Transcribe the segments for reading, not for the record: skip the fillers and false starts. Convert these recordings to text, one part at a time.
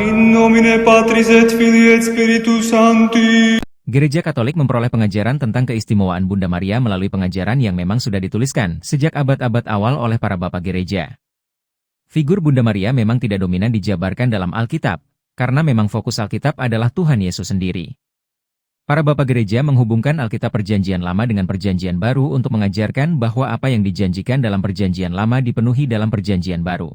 In nomine Patris et Filii et Spiritus Sancti. Gereja Katolik memperoleh pengajaran tentang keistimewaan Bunda Maria melalui pengajaran yang memang sudah dituliskan sejak abad-abad awal oleh para bapak gereja. Figur Bunda Maria memang tidak dominan dijabarkan dalam Alkitab, karena memang fokus Alkitab adalah Tuhan Yesus sendiri. Para bapak gereja menghubungkan Alkitab Perjanjian Lama dengan Perjanjian Baru untuk mengajarkan bahwa apa yang dijanjikan dalam Perjanjian Lama dipenuhi dalam Perjanjian Baru.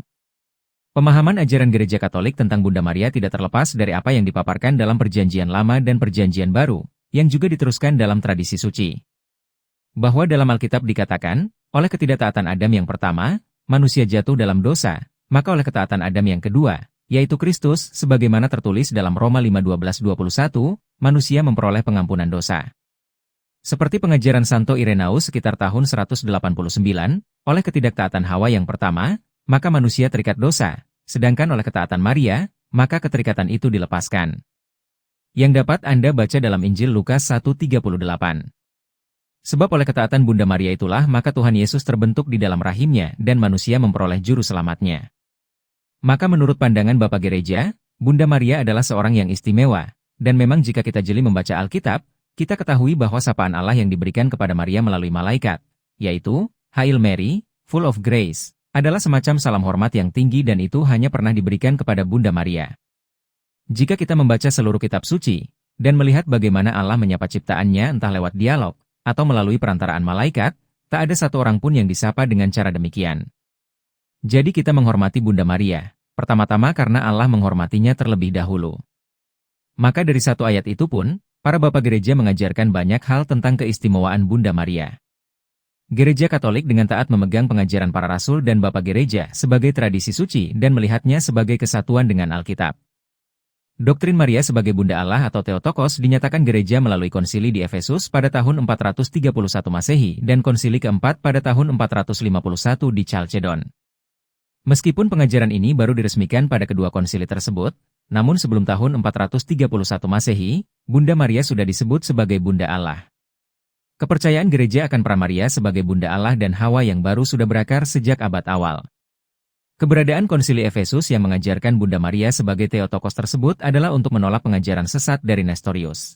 Pemahaman ajaran Gereja Katolik tentang Bunda Maria tidak terlepas dari apa yang dipaparkan dalam Perjanjian Lama dan Perjanjian Baru, yang juga diteruskan dalam tradisi suci. Bahwa dalam Alkitab dikatakan, oleh ketidaktaatan Adam yang pertama, manusia jatuh dalam dosa, maka oleh ketaatan Adam yang kedua, yaitu Kristus, sebagaimana tertulis dalam Roma 5:12-21, manusia memperoleh pengampunan dosa. Seperti pengajaran Santo Irenaus sekitar tahun 189, oleh ketidaktaatan Hawa yang pertama, maka manusia terikat dosa, sedangkan oleh ketaatan Maria, maka keterikatan itu dilepaskan. Yang dapat Anda baca dalam Injil Lukas 1:38. Sebab oleh ketaatan Bunda Maria itulah maka Tuhan Yesus terbentuk di dalam rahimnya dan manusia memperoleh juru selamatnya. Maka menurut pandangan Bapak Gereja, Bunda Maria adalah seorang yang istimewa, dan memang jika kita jeli membaca Alkitab, kita ketahui bahwa sapaan Allah yang diberikan kepada Maria melalui malaikat, yaitu, Hail Mary, full of grace, adalah semacam salam hormat yang tinggi dan itu hanya pernah diberikan kepada Bunda Maria. Jika kita membaca seluruh kitab suci, dan melihat bagaimana Allah menyapa ciptaannya entah lewat dialog, atau melalui perantaraan malaikat, tak ada satu orang pun yang disapa dengan cara demikian. Jadi kita menghormati Bunda Maria, pertama-tama karena Allah menghormatinya terlebih dahulu. Maka dari satu ayat itu pun, para bapak gereja mengajarkan banyak hal tentang keistimewaan Bunda Maria. Gereja Katolik dengan taat memegang pengajaran para rasul dan bapak gereja sebagai tradisi suci dan melihatnya sebagai kesatuan dengan Alkitab. Doktrin Maria sebagai Bunda Allah atau Theotokos dinyatakan gereja melalui konsili di Efesus pada tahun 431 Masehi dan konsili keempat pada tahun 451 di Chalcedon. Meskipun pengajaran ini baru diresmikan pada kedua konsili tersebut, namun sebelum tahun 431 Masehi, Bunda Maria sudah disebut sebagai Bunda Allah. Kepercayaan gereja akan Pramaria sebagai Bunda Allah dan Hawa yang baru sudah berakar sejak abad awal. Keberadaan konsili Efesus yang mengajarkan Bunda Maria sebagai Theotokos tersebut adalah untuk menolak pengajaran sesat dari Nestorius.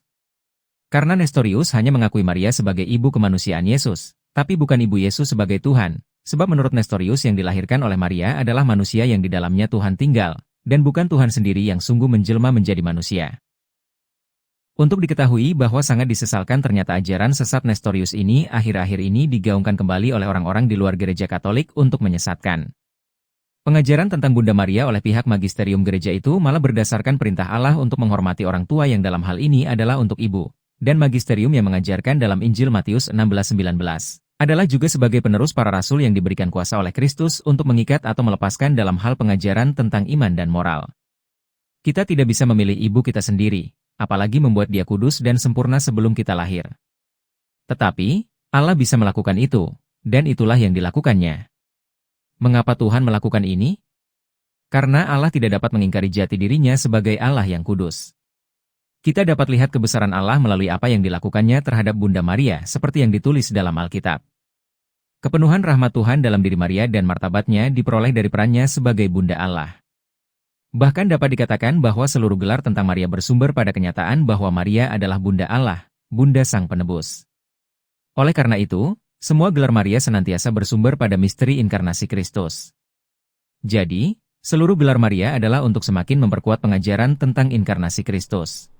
Karena Nestorius hanya mengakui Maria sebagai ibu kemanusiaan Yesus, tapi bukan ibu Yesus sebagai Tuhan, sebab menurut Nestorius yang dilahirkan oleh Maria adalah manusia yang di dalamnya Tuhan tinggal, dan bukan Tuhan sendiri yang sungguh menjelma menjadi manusia. Untuk diketahui bahwa sangat disesalkan ternyata ajaran sesat Nestorius ini akhir-akhir ini digaungkan kembali oleh orang-orang di luar gereja Katolik untuk menyesatkan. Pengajaran tentang Bunda Maria oleh pihak magisterium gereja itu malah berdasarkan perintah Allah untuk menghormati orang tua yang dalam hal ini adalah untuk ibu, dan magisterium yang mengajarkan dalam Injil Matius 16:19 adalah juga sebagai penerus para rasul yang diberikan kuasa oleh Kristus untuk mengikat atau melepaskan dalam hal pengajaran tentang iman dan moral. Kita tidak bisa memilih ibu kita sendiri, apalagi membuat dia kudus dan sempurna sebelum kita lahir. Tetapi, Allah bisa melakukan itu, dan itulah yang dilakukannya. Mengapa Tuhan melakukan ini? Karena Allah tidak dapat mengingkari jati dirinya sebagai Allah yang kudus. Kita dapat lihat kebesaran Allah melalui apa yang dilakukannya terhadap Bunda Maria seperti yang ditulis dalam Alkitab. Kepenuhan rahmat Tuhan dalam diri Maria dan martabatnya diperoleh dari perannya sebagai Bunda Allah. Bahkan dapat dikatakan bahwa seluruh gelar tentang Maria bersumber pada kenyataan bahwa Maria adalah Bunda Allah, Bunda Sang Penebus. Oleh karena itu, semua gelar Maria senantiasa bersumber pada misteri inkarnasi Kristus. Jadi, seluruh gelar Maria adalah untuk semakin memperkuat pengajaran tentang inkarnasi Kristus.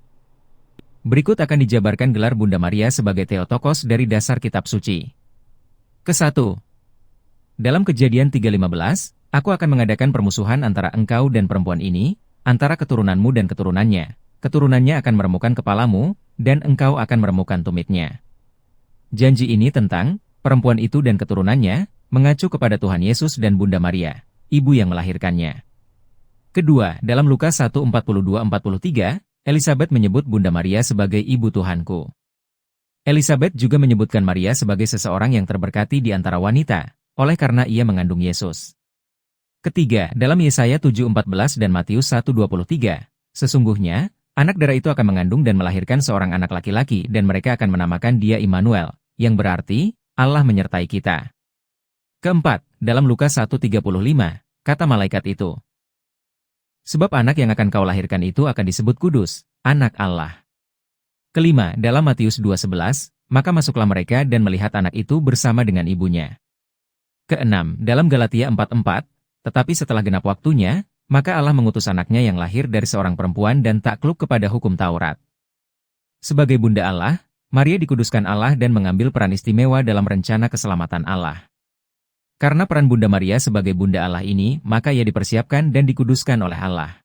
Berikut akan dijabarkan gelar Bunda Maria sebagai Theotokos dari dasar kitab suci. Ke-1. Dalam Kejadian 3:15, aku akan mengadakan permusuhan antara engkau dan perempuan ini, antara keturunanmu dan keturunannya. Keturunannya akan meremukkan kepalamu, dan engkau akan meremukkan tumitnya. Janji ini tentang perempuan itu dan keturunannya, mengacu kepada Tuhan Yesus dan Bunda Maria, ibu yang melahirkannya. Kedua, dalam Lukas 1:42-43, Elizabeth menyebut Bunda Maria sebagai ibu Tuhanku. Elizabeth juga menyebutkan Maria sebagai seseorang yang terberkati di antara wanita, oleh karena ia mengandung Yesus. Ketiga, dalam Yesaya 7:14 dan Matius 1:23, sesungguhnya, anak darah itu akan mengandung dan melahirkan seorang anak laki-laki dan mereka akan menamakan dia Immanuel, yang berarti, Allah menyertai kita. Keempat, dalam Lukas 1:35, kata malaikat itu, Sebab anak yang akan kau lahirkan itu akan disebut kudus, anak Allah. Kelima, dalam Matius 2:11, maka masuklah mereka dan melihat anak itu bersama dengan ibunya. Keenam, dalam Galatia 4:4, tetapi setelah genap waktunya, maka Allah mengutus anaknya yang lahir dari seorang perempuan dan takluk kepada hukum Taurat. Sebagai bunda Allah, Maria dikuduskan Allah dan mengambil peran istimewa dalam rencana keselamatan Allah. Karena peran Bunda Maria sebagai bunda Allah ini, maka ia dipersiapkan dan dikuduskan oleh Allah.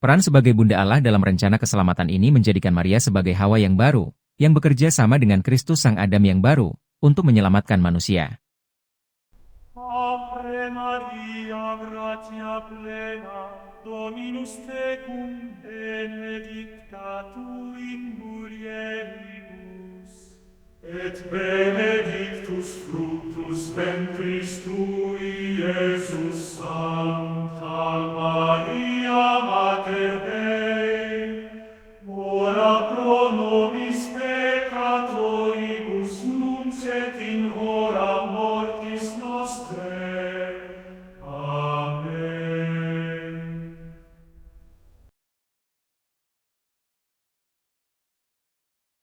Peran sebagai bunda Allah dalam rencana keselamatan ini menjadikan Maria sebagai Hawa yang baru, yang bekerja sama dengan Kristus Sang Adam yang baru, untuk menyelamatkan manusia. Ave Maria, gratia plena, Dominus tecum, benedicta tu in mulieribus, et benedictus fructus ventris tui, Iesus. Sancta Maria, Mater Dei, ora pro nobis